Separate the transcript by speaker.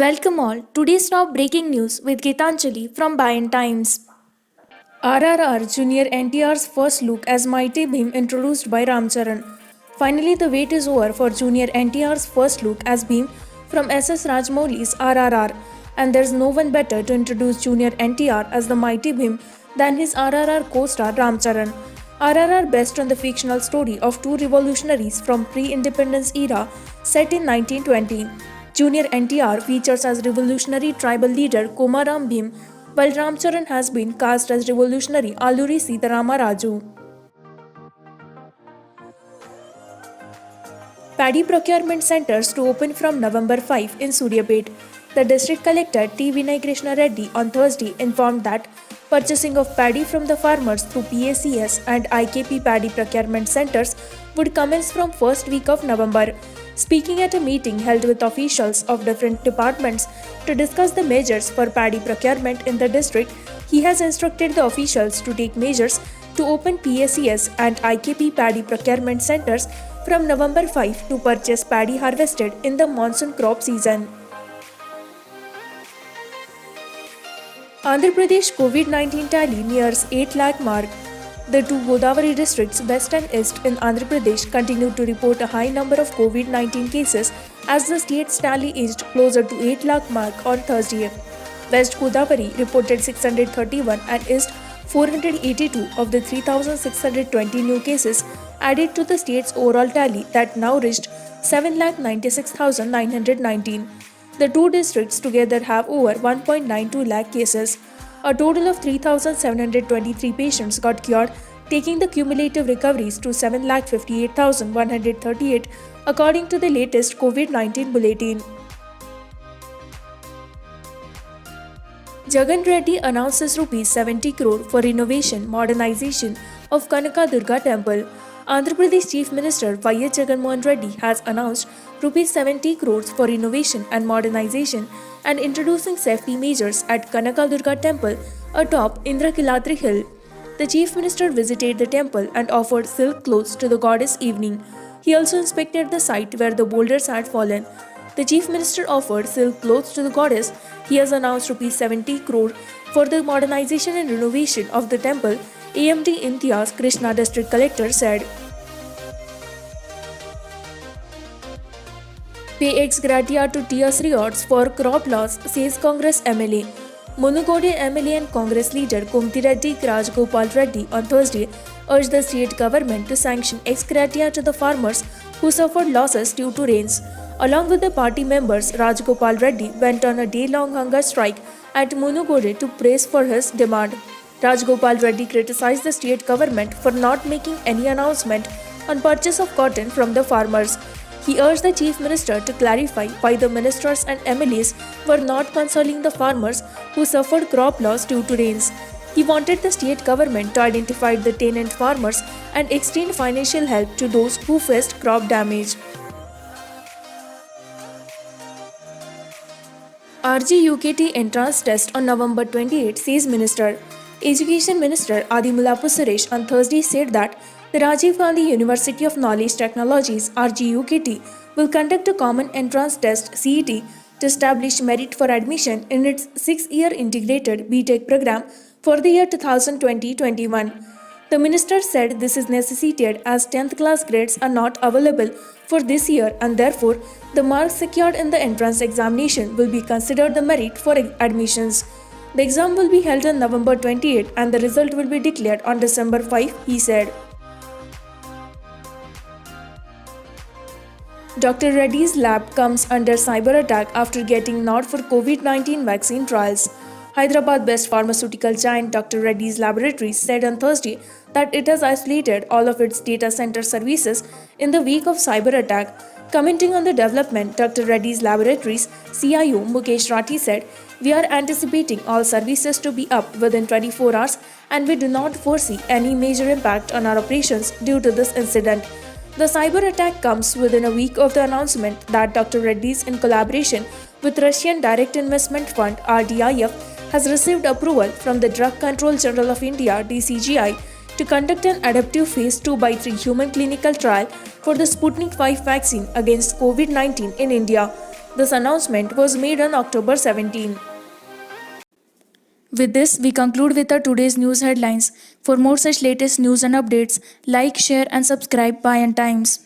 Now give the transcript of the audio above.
Speaker 1: Welcome all. Today's top breaking news with Gitanjali from Bayan Times. RRR Junior NTR's first look as Mighty Bhim introduced by Ramcharan. Finally, the wait is over for Junior NTR's first look as Bhim from SS Rajmouli's RRR, and there's no one better to introduce Junior NTR as the Mighty Bhim than his RRR co-star Ramcharan. RRR based on the fictional story of two revolutionaries from pre-independence era set in 1920. Junior NTR features as revolutionary tribal leader Komaram Bhim, while Ramcharan has been cast as revolutionary Alluri Sitarama Raju. Paddy procurement centers to open from November 5 in Suryapet. The district collector T. Vinay Krishna Reddy on Thursday informed that purchasing of paddy from the farmers through PACS and IKP paddy procurement centers would commence from first week of November. Speaking at a meeting held with officials of different departments to discuss the measures for paddy procurement in the district, he has instructed the officials to take measures to open PACS and IKP paddy procurement centers from November 5 to purchase paddy harvested in the monsoon crop season. Andhra Pradesh COVID-19 tally nears 8 lakh mark. The two Godavari districts, West and East in Andhra Pradesh, continued to report a high number of COVID-19 cases as the state's tally inched closer to 8 lakh mark on Thursday. West Godavari reported 631 and East 482 of the 3,620 new cases added to the state's overall tally that now reached 7,96,919. The two districts together have over 1.92 lakh cases. A total of 3,723 patients got cured, taking the cumulative recoveries to 7,58,138 according to the latest COVID-19 bulletin. Jagan Reddy announces Rs 70 crore for renovation modernization of Kanaka Durga Temple. Andhra Pradesh Chief Minister Y.S. Jaganmohan Reddy has announced Rs 70 crores for renovation and modernization and introducing safety measures at Kanaka Durga Temple atop Indrakiladri Hill. The Chief Minister visited the temple and offered silk clothes to the goddess evening. He also inspected the site where the boulders had fallen. The Chief Minister offered silk clothes to the goddess. He has announced Rs 70 crore for the modernization and renovation of the temple, AMD Imtiaz Krishna District Collector said. Pay ex gratia to TS Riots for crop loss, says Congress MLA. Munugode MLA and Congress leader Kumti Reddy Rajgopal Reddy on Thursday urged the state government to sanction ex gratia to the farmers who suffered losses due to rains. Along with the party members, Rajgopal Reddy went on a day-long hunger strike at Munugode to press for his demand. Rajgopal Reddy criticized the state government for not making any announcement on purchase of cotton from the farmers. He urged the Chief Minister to clarify why the ministers and MLAs were not consoling the farmers who suffered crop loss due to rains. He wanted the state government to identify the tenant farmers and extend financial help to those who faced crop damage. RG-UKT entrance test on November 28, says Minister. Education Minister Adimulapu Suresh on Thursday said that the Rajiv Gandhi University of Knowledge Technologies RGUKT will conduct a common entrance test CET to establish merit for admission in its 6-year integrated BTech program for the year 2020-21. The minister said this is necessitated as 10th class grades are not available for this year and therefore the marks secured in the entrance examination will be considered the merit for admissions. The exam will be held on November 28 and the result will be declared on December 5, he said. Dr. Reddy's lab comes under cyber attack after getting nod for COVID-19 vaccine trials. Hyderabad-based pharmaceutical giant Dr. Reddy's Laboratories said on Thursday that it has isolated all of its data center services in the wake of cyber attack. Commenting on the development, Dr. Reddy's Laboratories CIO Mukesh Rathi said, "We are anticipating all services to be up within 24 hours and we do not foresee any major impact on our operations due to this incident." The cyber attack comes within a week of the announcement that Dr. Reddy's, in collaboration with Russian Direct Investment Fund (RDIF), has received approval from the Drug Control General of India (DCGI) to conduct an adaptive phase 2/3 human clinical trial for the Sputnik V vaccine against COVID-19 in India. This announcement was made on October 17. With this, we conclude with our today's news headlines. For more such latest news and updates, like, share, and subscribe Payant Times.